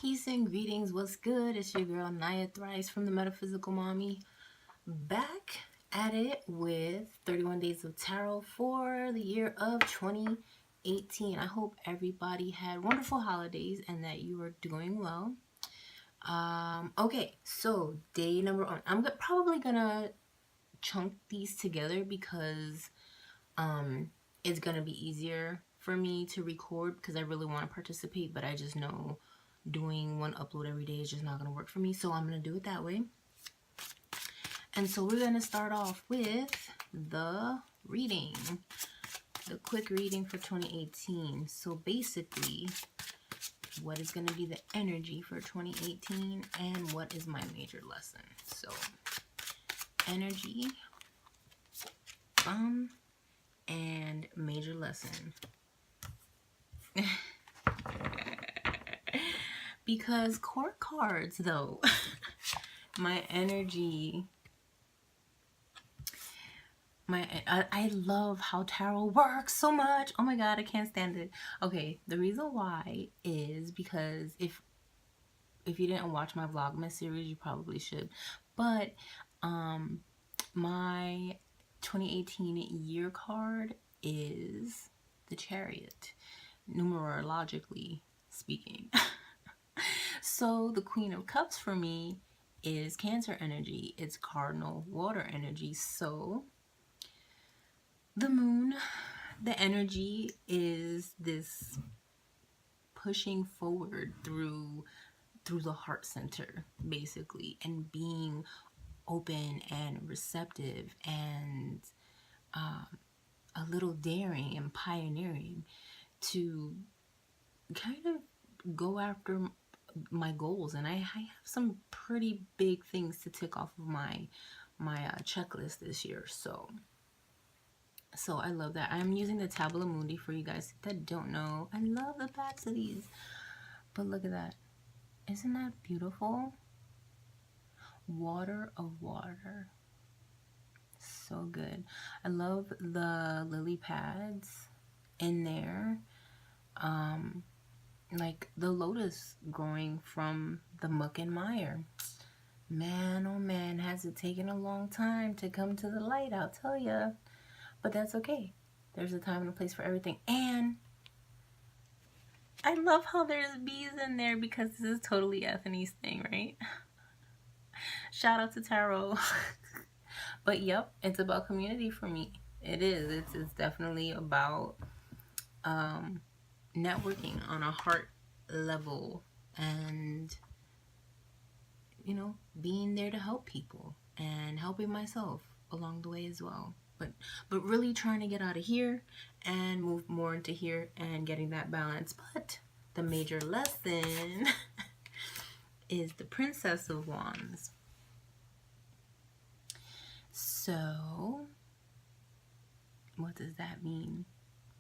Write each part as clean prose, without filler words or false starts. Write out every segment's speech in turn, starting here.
Peace and greetings. What's good? It's your girl Naya Thryce from the Metaphysical Mommy, back at it with 31 Days of Tarot for the year of 2018. I hope everybody had wonderful holidays and that you are doing well. Okay, so day number one. I'm probably gonna chunk these together because it's gonna be easier for me to record because I really want to participate, but I just know doing one upload every day is just not gonna work for me, so I'm gonna do it that way. And so we're gonna start off with the reading, the quick reading for 2018. So basically, what is gonna be the energy for 2018 and what is my major lesson? So energy, and major lesson. Because court cards, though, my energy, I love how tarot works so much. Oh my god, I can't stand it. Okay, the reason why is because if you didn't watch my Vlogmas series, you probably should. But my 2018 year card is the Chariot, numerologically speaking. So the Queen of Cups for me is Cancer energy. It's cardinal water energy. So the moon, the energy is this pushing forward through the heart center, basically, and being open and receptive and a little daring and pioneering to kind of go after my goals. And I have some pretty big things to tick off of my checklist this year. So I love that. I'm using the Tabula Mundi for you guys that don't know. I love the backs of these. But look at that. Isn't that beautiful? Water of water. So good. I love the lily pads in there. Like the lotus growing from the muck and mire. Man, oh man, has it taken a long time to come to the light, I'll tell ya. But that's okay. There's a time and a place for everything. And I love how there's bees in there because this is totally Anthony's thing, right? Shout out to Tarot. But yep, it's about community for me. It is. It's definitely about networking on a heart level and, you know, being there to help people and helping myself along the way as well. But really trying to get out of here and move more into here and getting that balance. But the major lesson is the Princess of Wands. So what does that mean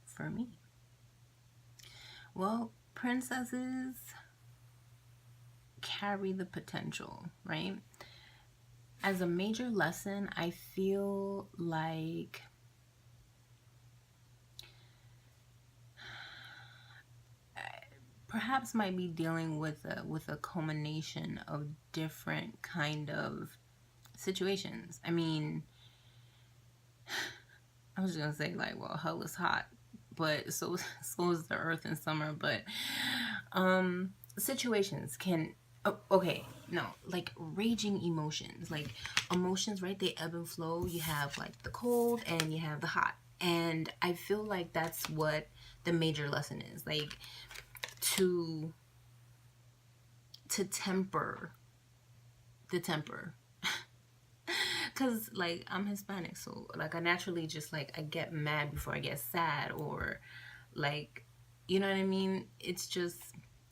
for me? Well, princesses carry the potential, right? As a major lesson, I feel like perhaps might be dealing with a culmination of different kind of situations. I mean, I was gonna say like, well, hell is hot, but so is the earth in summer. But situations can, okay, no, like raging emotions, like emotions, right? They ebb and flow. You have like the cold and you have the hot, and I feel like that's what the major lesson is, like to temper the temper. Because like I'm Hispanic, so like I naturally just like I get mad before I get sad, or like, you know what I mean? It's just,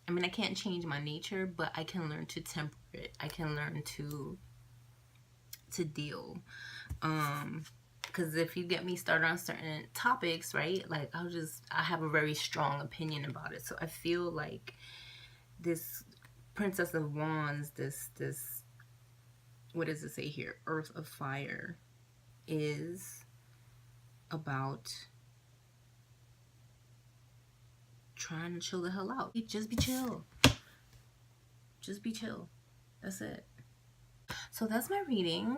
I mean, I can't change my nature, but I can learn to temper it. I can learn to deal. Because if you get me started on certain topics, right, like I have a very strong opinion about it. So I feel like this Princess of Wands, this what does it say here? Earth of Fire is about trying to chill the hell out. Just be chill. Just be chill. That's it. So that's my reading.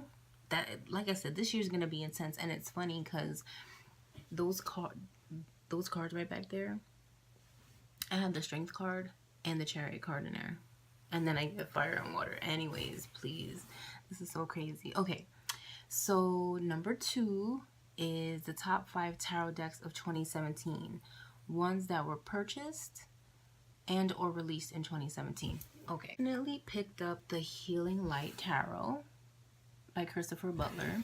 That, like I said, this year's gonna be intense, and it's funny because those cards right back there, I have the Strength card and the Chariot card in there, and then I get Fire and Water. Anyways, please, this is so crazy. Okay, so number 2 is the top 5 tarot decks of 2017, ones that were purchased and or released in 2017. Okay, definitely picked up the Healing Light Tarot by Christopher Butler.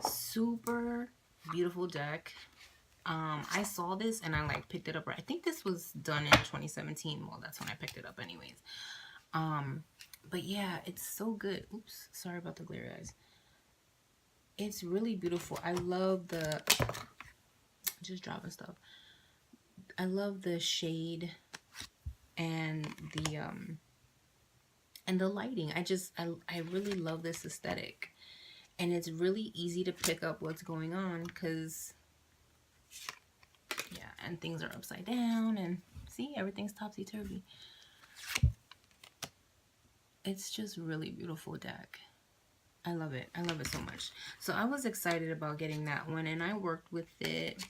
Super beautiful deck. I saw this and I like picked it up. I think this was done in 2017. Well, that's when I picked it up anyways. But yeah, it's so good. Oops, sorry about the glare, guys. It's really beautiful. I love the, just dropping stuff. I love the shade and the lighting. I really love this aesthetic, and it's really easy to pick up what's going on because, yeah, and things are upside down, and see, everything's topsy-turvy. It's just really beautiful deck. I love it. I love it so much. So I was excited about getting that one, and I worked with it.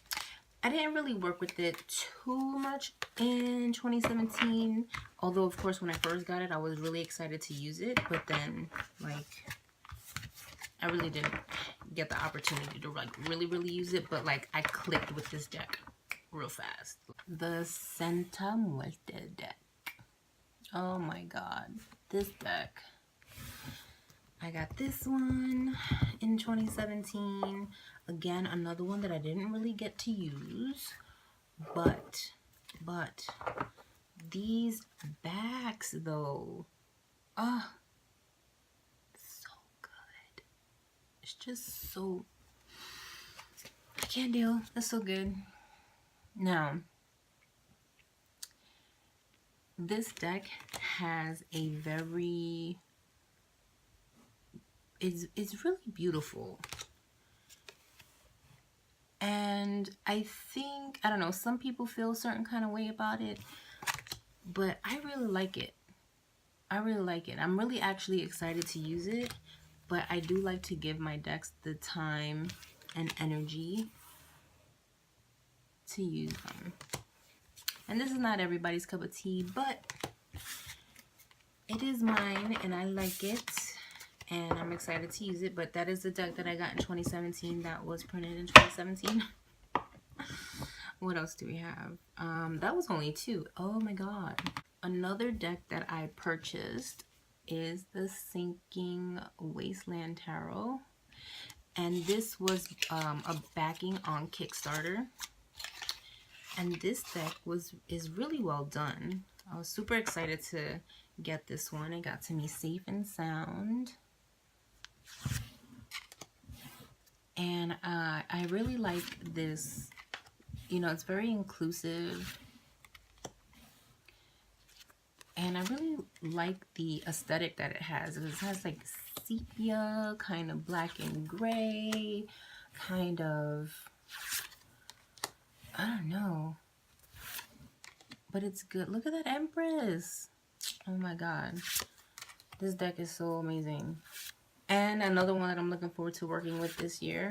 I didn't really work with it too much in 2017, although of course when I first got it I was really excited to use it, but then like I really didn't get the opportunity to like really use it, but like I clicked with this deck real fast. The Santa Muerte deck. Oh my god, this deck. I got this one in 2017. Again, another one that I didn't really get to use, but these backs though, so good. It's just so, I can't deal. It's so good. Now, this deck has a very, it's really beautiful. And I think, I don't know, some people feel a certain kind of way about it, but I really like it. I really like it. I'm really actually excited to use it, but I do like to give my decks the time and energy to use them. And this is not everybody's cup of tea, but it is mine and I like it. And I'm excited to use it, but that is the deck that I got in 2017 that was printed in 2017. What else do we have? That was only 2. Oh my god. Another deck that I purchased is the Sinking Wasteland Tarot. And this was a backing on Kickstarter. And this deck is really well done. I was super excited to get this one. It got to me safe and sound. And I really like this, you know, it's very inclusive, and I really like the aesthetic that it has. It has like sepia, kind of black and gray, kind of, I don't know, but it's good. Look at that Empress. Oh my god, this deck is so amazing. And another one that I'm looking forward to working with this year.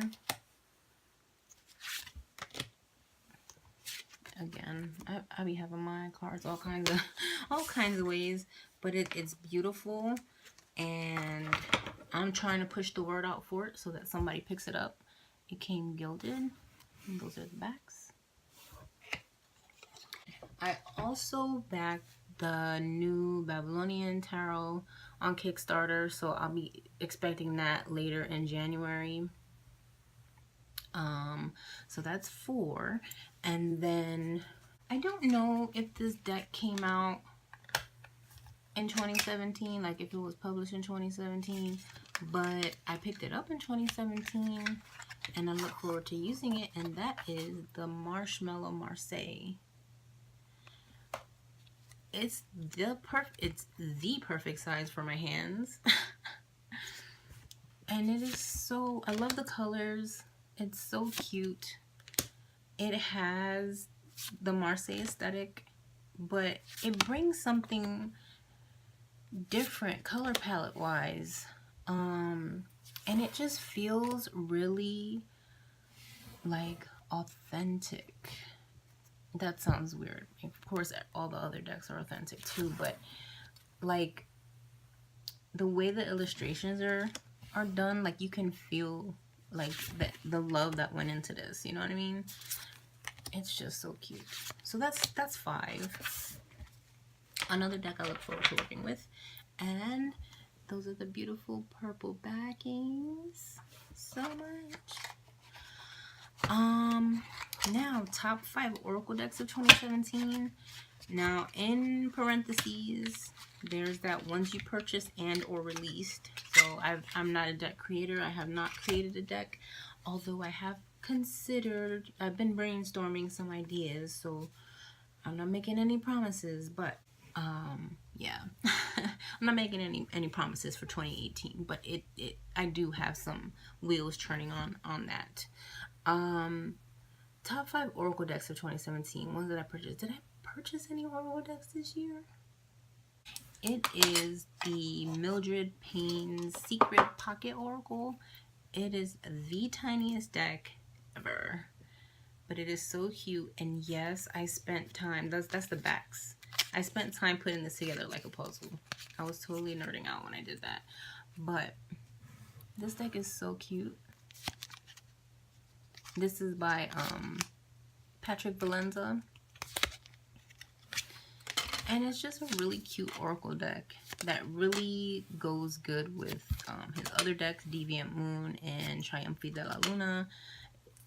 Again, I be having my cards all kinds of ways, but it's beautiful, and I'm trying to push the word out for it so that somebody picks it up. It came gilded, and those are the backs. I also backed the new Babylonian Tarot on Kickstarter, so I'll be expecting that later in January. So that's 4. And then I don't know if this deck came out in 2017, like if it was published in 2017, but I picked it up in 2017 and I look forward to using it, and that is the Marshmallow Marseille. It's the perfect size for my hands. And it is so, I love the colors. It's so cute. It has the Marseille aesthetic, but it brings something different color palette wise. And it just feels really like authentic. That sounds weird. Of course, all the other decks are authentic too, but like the way the illustrations are done, like you can feel like the love that went into this. You know what I mean? It's just so cute. So that's 5. Another deck I look forward to working with, and those are the beautiful purple backings. So much. Now top 5 Oracle decks of 2017. Now in parentheses, there's that ones you purchased and or released. So I'm not a deck creator. I have not created a deck, although I have considered. I've been brainstorming some ideas, so I'm not making any promises. But yeah, I'm not making any promises for 2018. But I do have some wheels turning on that. Top 5 Oracle decks of 2017. Ones that I purchased. Did I purchase any Oracle decks this year? It is the Mildred Payne's Secret Pocket Oracle. It is the tiniest deck ever, but it is so cute. And yes, I spent time. That's the backs. I spent time putting this together like a puzzle. I was totally nerding out when I did that. But this deck is so cute. This is by Patrick Valenza. And it's just a really cute Oracle deck that really goes good with his other decks, Deviant Moon and Triumphi de la Luna.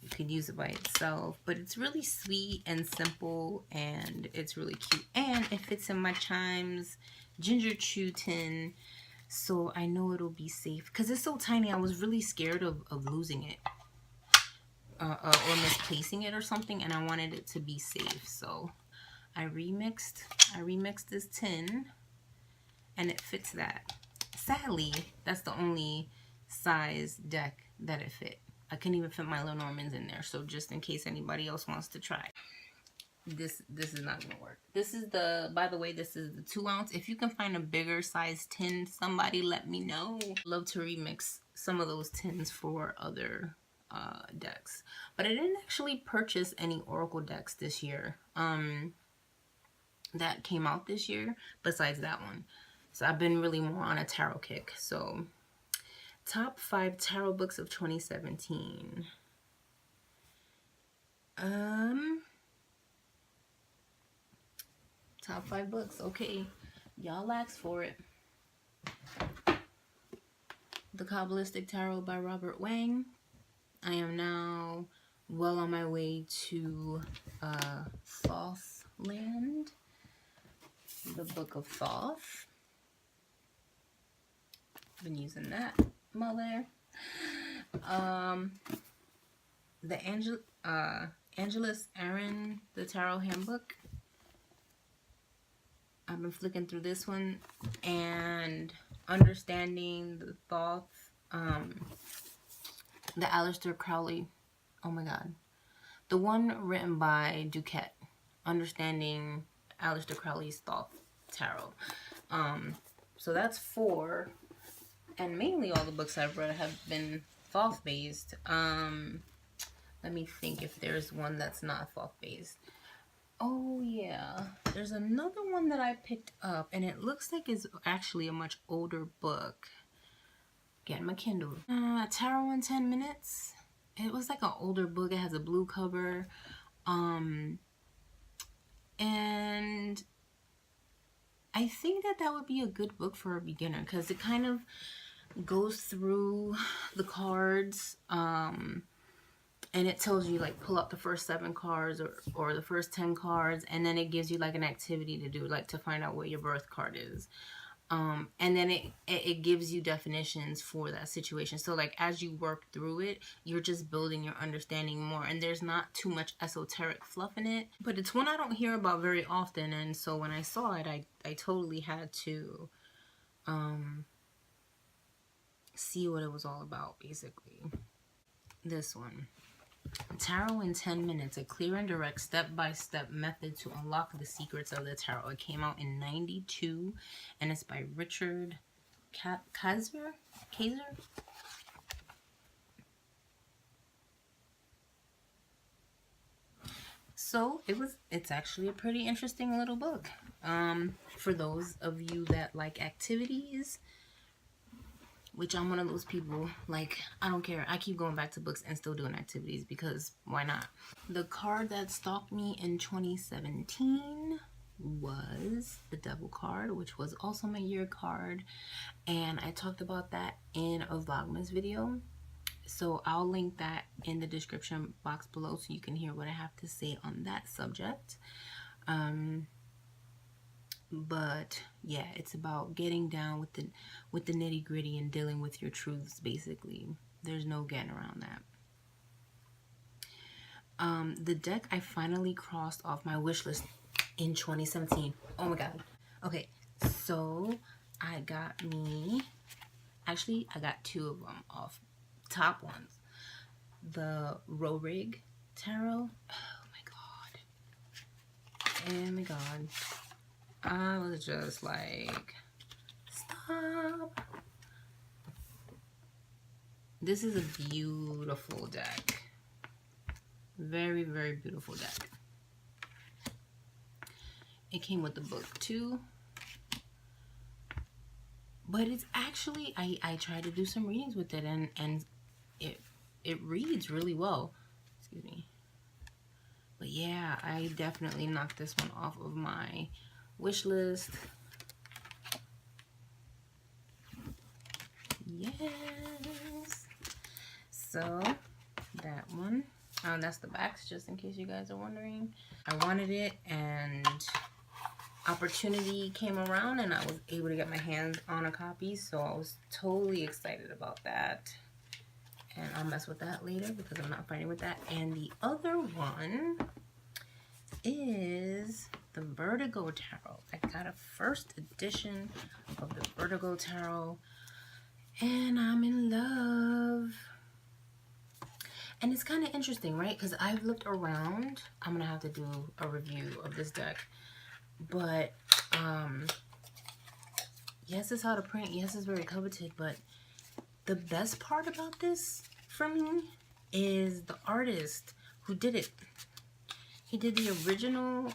You could use it by itself, but it's really sweet and simple, and it's really cute. And it fits in my Chimes Ginger Chew tin, so I know it'll be safe. Because it's so tiny, I was really scared of losing it. Or misplacing it or something, and I wanted it to be safe, so I remixed this tin, and it fits that. Sadly, that's the only size deck that it fit. I couldn't even fit my Lenormands in there, so just in case anybody else wants to try, this is not gonna work. This is the, by the way, this is the 2 ounce. If you can find a bigger size tin, somebody let me know. Love to remix some of those tins for other decks, but I didn't actually purchase any Oracle decks this year that came out this year besides that one. So I've been really more on a tarot kick. So top 5 tarot books of 2017. Top 5 books. Okay, y'all asked for it. The Kabbalistic Tarot by Robert Wang. I am now well on my way to Thoth Land, the Book of Thoth. Been using that mother. The Angelus Aaron, the Tarot Handbook. I've been flicking through this one and understanding the Thoth. The Aleister Crowley, oh my god, the one written by Duquette, understanding Aleister Crowley's Thoth Tarot. So that's 4, and mainly all the books I've read have been Thoth based. Let me think if there's one that's not Thoth based. Oh yeah, there's another one that I picked up, and it looks like it's actually a much older book. Getting my Kindle. Tarot in 10 Minutes. It was like an older book. It has a blue cover. And I think that would be a good book for a beginner, because it kind of goes through the cards. And it tells you, like, pull out the first 7 cards or the first 10 cards. And then it gives you, like, an activity to do, like, to find out where your birth card is. And then it gives you definitions for that situation. So like as you work through it, you're just building your understanding more, and there's not too much esoteric fluff in it, but it's one I don't hear about very often. And so when I saw it, I totally had to see what it was all about, basically. This one, Tarot in 10 Minutes, a clear and direct step-by-step method to unlock the secrets of the tarot. It came out in 92 and it's by Richard Kaiser? So it's actually a pretty interesting little book. For those of you that like activities, which I'm one of those people, like, I don't care. I keep going back to books and still doing activities because why not? The card that stalked me in 2017 was the Devil card, which was also my year card. And I talked about that in a Vlogmas video. So I'll link that in the description box below so you can hear what I have to say on that subject. But yeah, it's about getting down with the nitty gritty and dealing with your truths, basically. There's no getting around that. The deck I finally crossed off my wish list in 2017. Oh my god. Okay, so I got two of them off. Top ones. The Vertigo Tarot. Oh my god. I was just like, stop. This is a beautiful deck. Very, very beautiful deck. It came with the book too. But it's actually, I tried to do some readings with it and it reads really well. Excuse me. But yeah, I definitely knocked this one off of my wish list. Yes. So that one. That's the backs, just in case you guys are wondering. I wanted it and opportunity came around and I was able to get my hands on a copy, so I was totally excited about that. And I'll mess with that later because I'm not fighting with that. And the other one is the Vertigo Tarot. I got a first edition of the Vertigo Tarot and I'm in love. And it's kind of interesting, right? Because I've looked around. I'm going to have to do a review of this deck. But, yes, it's out of print. Yes, it's very coveted. But the best part about this for me is the artist who did it. He did the original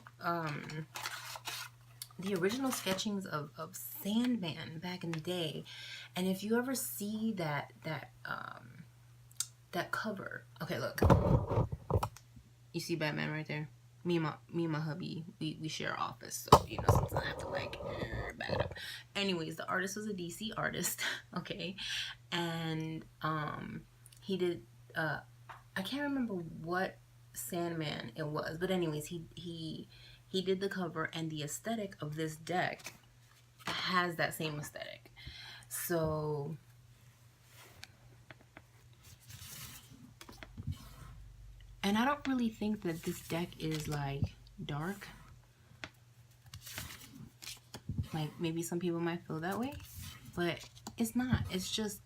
sketchings of Sandman back in the day. And if you ever see that cover, okay, look, you see Batman right there. Me and my hubby, we share office, so you know sometimes I have to like back it up. Anyways, the artist was a DC artist, okay, and he did I can't remember what Sandman it was, but anyways, he did the cover, and the aesthetic of this deck has that same aesthetic. So and I don't really think that this deck is like dark. Like maybe some people might feel that way, but it's not. It's just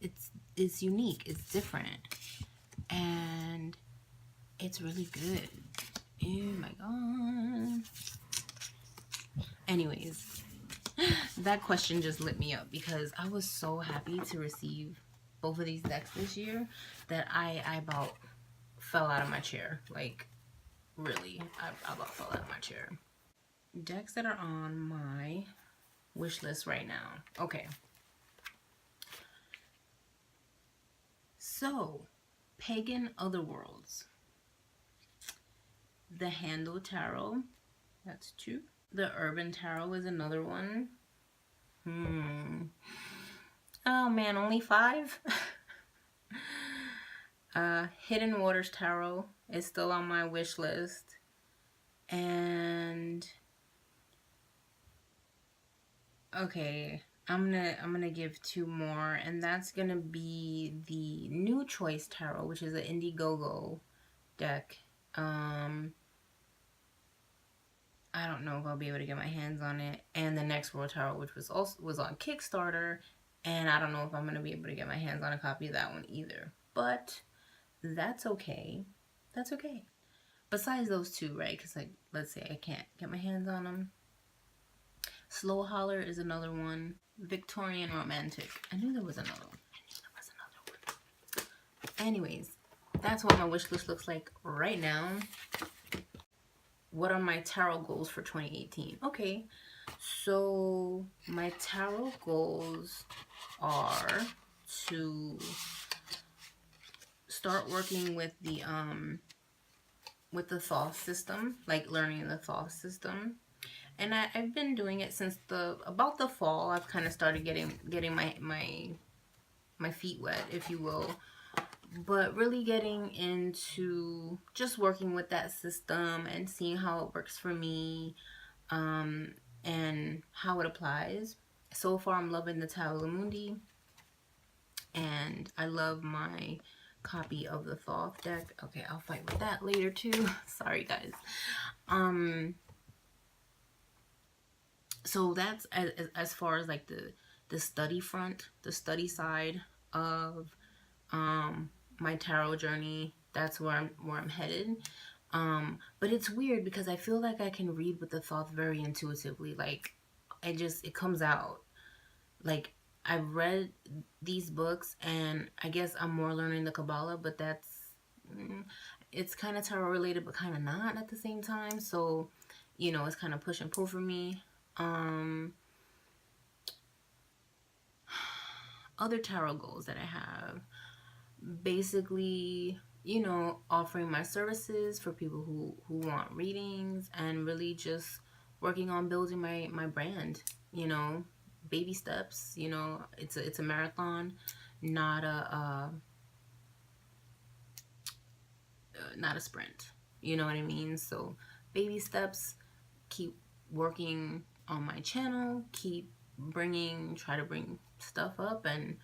it's unique. It's different, and it's really good. Oh my god. Anyways, that question just lit me up because I was so happy to receive both of these decks this year that I about fell out of my chair. Like, really, I about fell out of my chair. Decks that are on my wish list right now. Okay. So, Pagan Otherworlds. The Handle Tarot. That's 2. The Urban Tarot is another one. Oh man, only 5? Hidden Waters Tarot is still on my wish list. And okay, I'm gonna give 2 more, and that's gonna be the New Choice Tarot, which is an Indiegogo deck. I don't know if I'll be able to get my hands on it. And the Next World Tarot, which was on Kickstarter, and I don't know if I'm gonna be able to get my hands on a copy of that one either. But that's okay. That's okay. Besides those two, right? Because, like, let's say I can't get my hands on them. Slow Holler is another one. Victorian Romantic. I knew there was another one. Anyways, that's what my wish list looks like right now. What are my tarot goals for 2018? Okay, so my tarot goals are to start working with the thought system, like learning the thought system. And I've been doing it since about the fall. I've kind of started getting my feet wet, if you will. But really getting into just working with that system and seeing how it works for me, and how it applies. So far, I'm loving the Tarot Mundi, and I love my copy of the Thoth deck. Okay, I'll fight with that later too. Sorry, guys. So that's as far as like the study front, the study side of my tarot journey. That's where I'm headed. But it's weird because I feel like I can read with the Thoth very intuitively. Like it comes out. Like I've read these books, and I guess I'm more learning the Kabbalah, but it's kind of tarot related, but kind of not at the same time. So, you know, it's kind of push and pull for me. Other tarot goals that I have, basically, you know, offering my services for people who want readings, and really just working on building my brand, you know, baby steps. You know, it's a marathon, not a sprint, you know what I mean? So baby steps, keep working on my channel, try to bring stuff up, and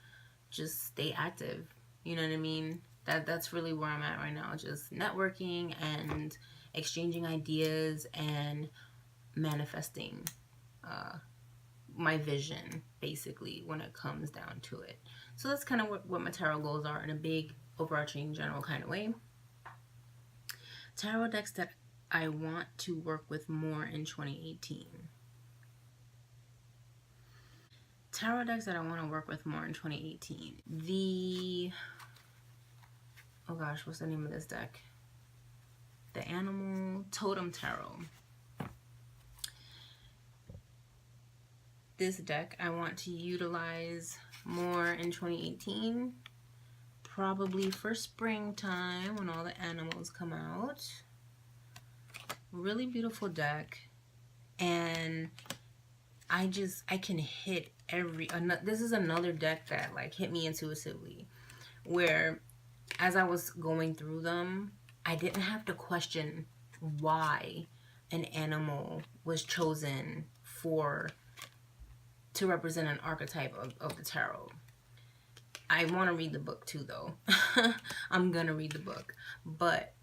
just stay active, you know what I mean? That's really where I'm at right now, just networking and exchanging ideas and manifesting my vision, basically, when it comes down to it. So that's kind of what my tarot goals are in a big, overarching, general kind of way. Tarot decks that I want to work with more in 2018. Tarot decks that I want to work with more in 2018. Oh gosh, what's the name of this deck? The Animal Totem Tarot. This deck I want to utilize more in 2018. Probably for springtime when all the animals come out. Really beautiful deck. And I can hit this is another deck that like hit me intuitively, where as I was going through them, I didn't have to question why an animal was chosen to represent an archetype of the tarot. I want to read the book too, though. I'm gonna read the book, but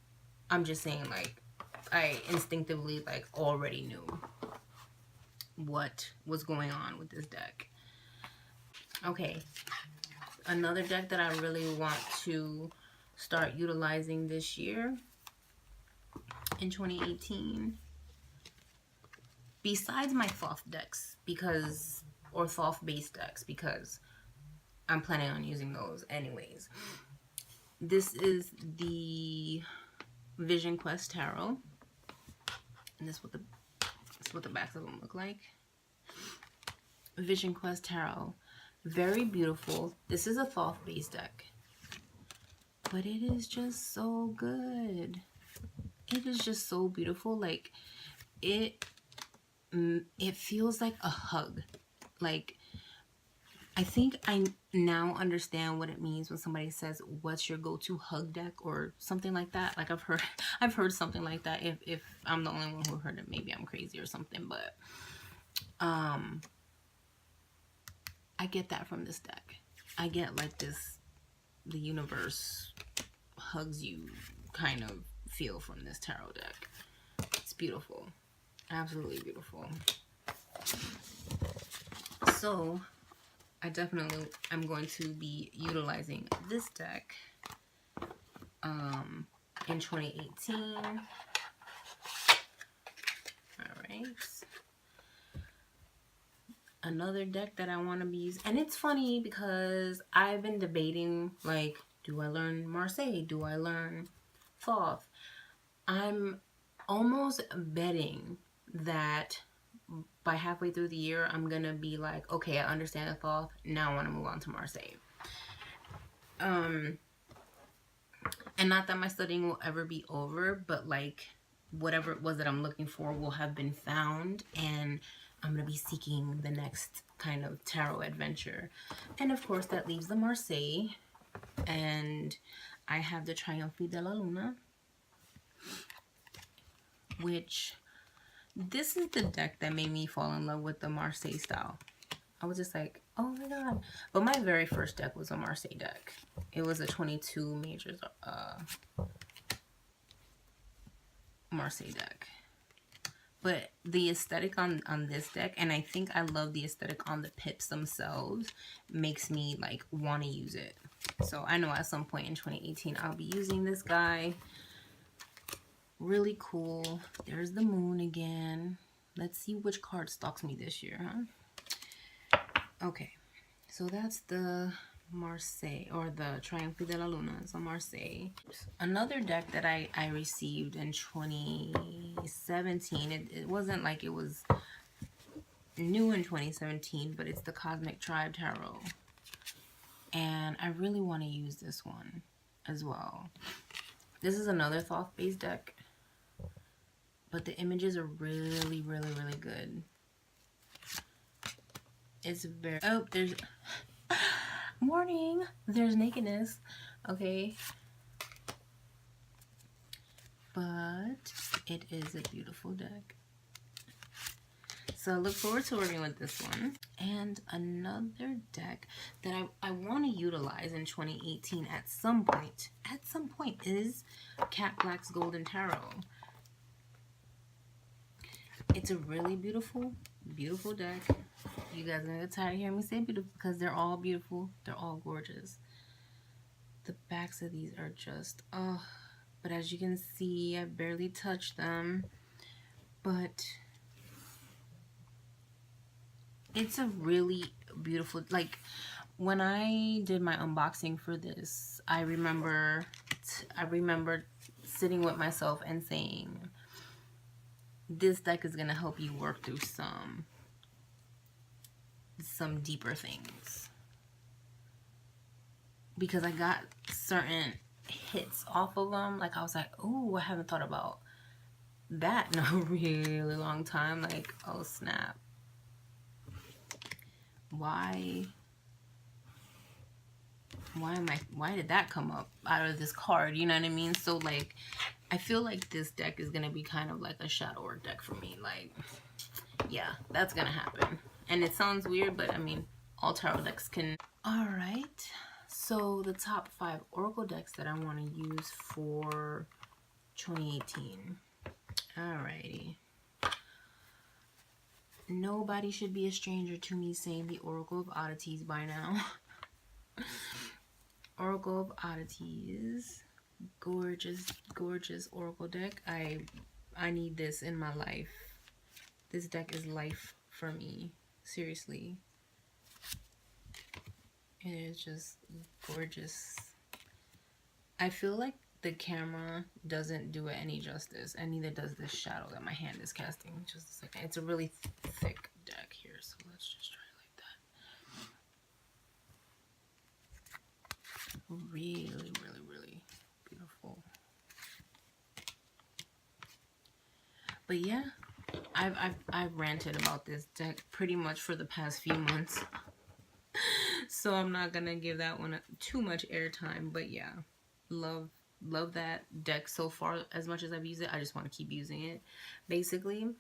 I'm just saying, like, I instinctively like already knew what was going on with this deck. Okay, another deck that I really want to start utilizing this year in 2018, besides my Thoth decks, or Thoth based decks, because I'm planning on using those anyways. This is the Vision Quest Tarot, and this is what the backs of them look like. Vision Quest Tarot, very beautiful. This is a Thoth based deck, but it is just so good. It is just so beautiful. Like it feels like a hug. Like, I think I now understand what it means when somebody says, "What's your go-to hug deck?" or something like that. Like I've heard something like that. If I'm the only one who heard it, maybe I'm crazy or something. But I get that from this deck. I get like this, the universe hugs you kind of feel from this tarot deck. It's beautiful, absolutely beautiful. So I definitely am going to be utilizing this deck in 2018. Alright. Another deck that I want to be using. And it's funny because I've been debating, like, do I learn Marseille? Do I learn Thoth? I'm almost betting that by halfway through the year, I'm going to be like, okay, I understand the Thoth. Now I want to move on to Marseille. And not that my studying will ever be over, but like whatever it was that I'm looking for will have been found, and I'm going to be seeking the next kind of tarot adventure. And of course that leaves the Marseille, and I have the Triomphe de la Luna, which this is the deck that made me fall in love with the Marseille style. I was just like, oh my god. But my very first deck was a Marseille deck. It was a 22 majors Marseille deck. But the aesthetic on this deck, and I think I love the aesthetic on the pips themselves, makes me like want to use it. So I know at some point in 2018 I'll be using this guy. Really cool. There's the moon again. Let's see which card stalks me this year, huh? Okay, so that's the Marseille, or the Triomphe de la Luna. It's a Marseille. Another deck that I received in 2017. It wasn't like it was new in 2017, but it's the Cosmic Tribe Tarot. And I really want to use this one as well. This is another Thoth-based deck, but the images are really, really, really good. It's very... Oh, there's... Morning! There's nakedness. Okay. But it is a beautiful deck. So I look forward to working with this one. And another deck that I want to utilize in 2018 at some point is Cat Black's Golden Tarot. It's a really beautiful, beautiful deck. You guys are gonna get tired of hearing me say beautiful because they're all beautiful. They're all gorgeous. The backs of these are just, oh, but as you can see, I barely touched them. But it's a really beautiful, like when I did my unboxing for this, I remember sitting with myself and saying, this deck is gonna help you work through some deeper things, because I got certain hits off of them. Like I was like, oh, I haven't thought about that in a really long time. Like, oh snap, why did that come up out of this card? You know what I mean? So like, I feel like this deck is gonna be kind of like a shadow work deck for me. Like, yeah, that's gonna happen. And it sounds weird, but I mean, all tarot decks can. All right, so the top 5 oracle decks that I want to use for 2018. Alrighty. Nobody should be a stranger to me saying the Oracle of Oddities by now. Oracle of Oddities. Gorgeous, gorgeous oracle deck. I need this in my life. This deck is life for me. Seriously. It is just gorgeous. I feel like the camera doesn't do it any justice, and neither does this shadow that my hand is casting. Just a second. It's a really thick deck here, so let's just try it like that. Really, really, really beautiful. But yeah, I've ranted about this deck pretty much for the past few months. So I'm not gonna give that one too much airtime, but yeah, love that deck so far. As much as I've used it, I just want to keep using it, basically.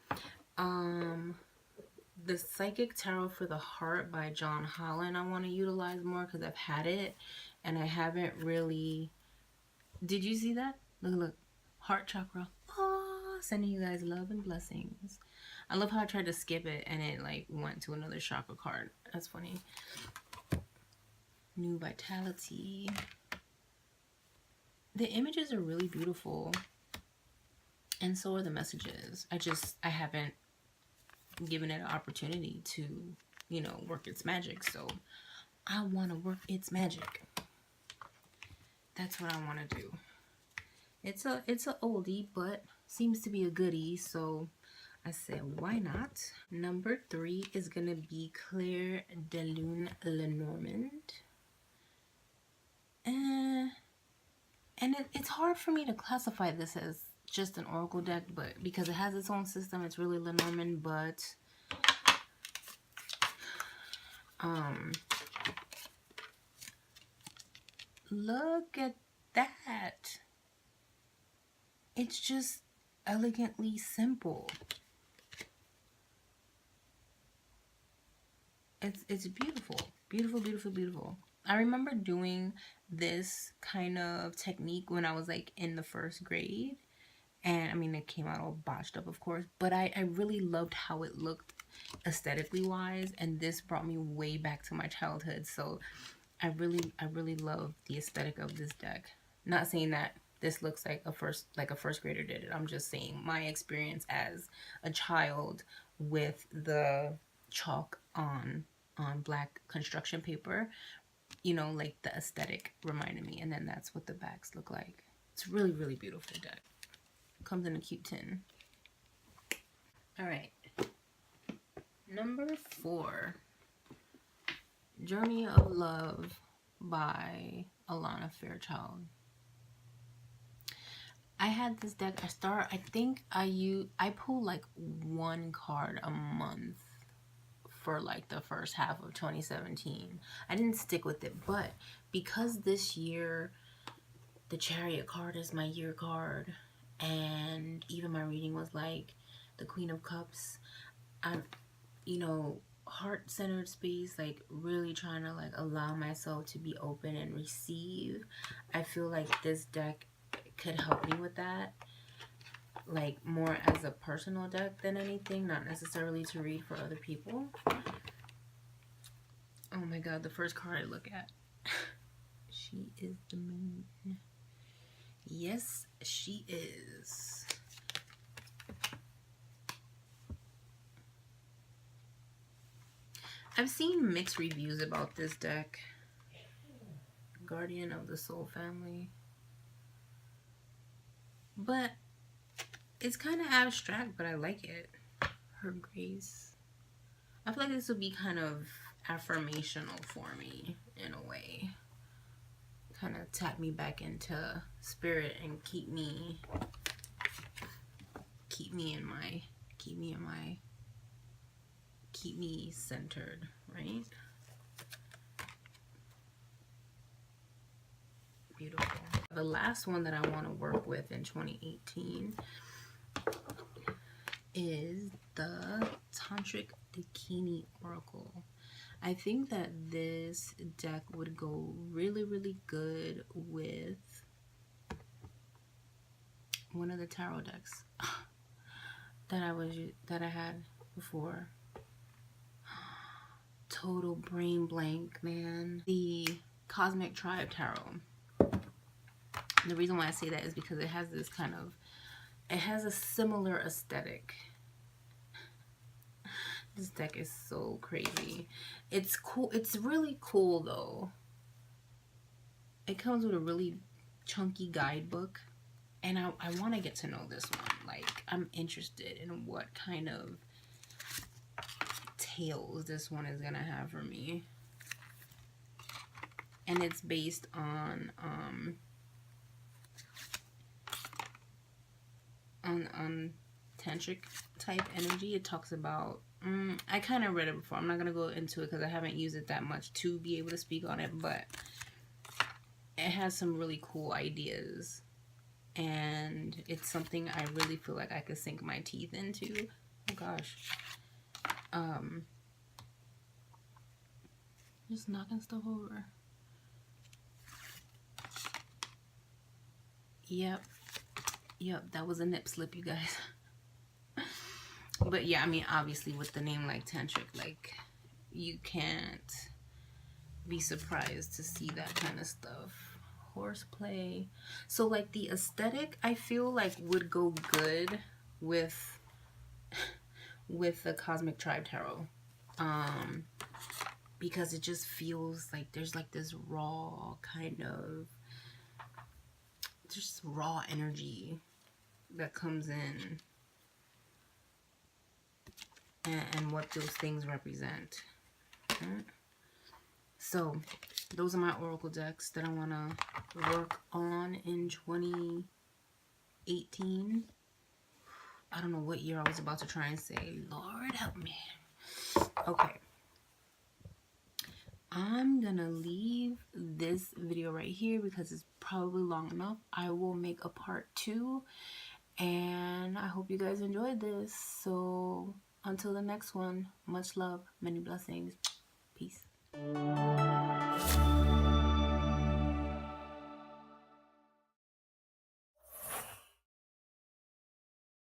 The Psychic Tarot for the Heart by John Holland I want to utilize more, because I've had it and I haven't really... Did you see that? Look, heart chakra. Oh, sending you guys love and blessings. I love how I tried to skip it and it like went to another chakra card. That's funny. New Vitality. The images are really beautiful, and so are the messages. I haven't given it an opportunity to, you know, work its magic. So I want to work its magic. That's what I want to do. It's a oldie, but seems to be a goodie. So I said, why not? Number 3 is gonna be Claire de Lune Lenormand. And it's hard for me to classify this as just an oracle deck, but because it has its own system, it's really Lenormand. But look at that. It's just elegantly simple. It's beautiful. Beautiful, beautiful, beautiful. I remember doing this kind of technique when I was like in the 1st grade. And I mean, it came out all botched up, of course, but I really loved how it looked aesthetically wise. And this brought me way back to my childhood. So I really love the aesthetic of this deck. Not saying that this looks like a first grader did it. I'm just saying my experience as a child with the chalk on black construction paper, you know, like the aesthetic reminded me. And then that's what the backs look like. It's really, really beautiful deck. Comes in a cute tin. All right. Number 4, Journey of Love by Alana Fairchild. I had this deck. I think I pull like 1 card a month for like the first half of 2017. I didn't stick with it, but because this year the Chariot card is my year card, and even my reading was like the Queen of Cups, I'm, you know, heart-centered space, like really trying to like allow myself to be open and receive. I feel like this deck could help me with that, like more as a personal deck than anything, not necessarily to read for other people. Oh my god, the first card I look at. She is the moon. Yes, she is. I've seen mixed reviews about this deck. Guardian of the Soul Family. But it's kind of abstract, but I like it. Her Grace. I feel like this would be kind of affirmational for me in a way. Kind of tap me back into spirit and keep me centered, right? Beautiful. The last one that I want to work with in 2018 is the Tantric Dakini Oracle. I think that this deck would go really, really good with one of the tarot decks that I had before. Total brain blank, man. The Cosmic Tribe Tarot. The reason why I say that is because it has this kind of, it has a similar aesthetic. This deck is so crazy. It's cool. It's really cool though. It comes with a really chunky guidebook, and I want to get to know this one. Like, I'm interested in what kind of tales this one is gonna have for me. And it's based on tantric type energy. It talks about I kind of read it before. I'm not gonna go into it because I haven't used it that much to be able to speak on it, but it has some really cool ideas, and it's something I really feel like I could sink my teeth into. Oh gosh. Just knocking stuff over. Yep, that was a nip slip, you guys. But yeah, I mean, obviously with the name like Tantric, like, you can't be surprised to see that kind of stuff. horseplay. So like the aesthetic, I feel like would go good with the Cosmic Tribe Tarot. Because it just feels like there's like this raw kind of, just raw energy that comes in, and what those things represent. Okay. So those are my oracle decks that I want to work on in 2018. I don't know what year I was about to try and say. Lord help me. Okay. I'm gonna leave this video right here because it's probably long enough. I will make a part 2, and I hope you guys enjoyed this. So until the next one, much love, many blessings. Peace.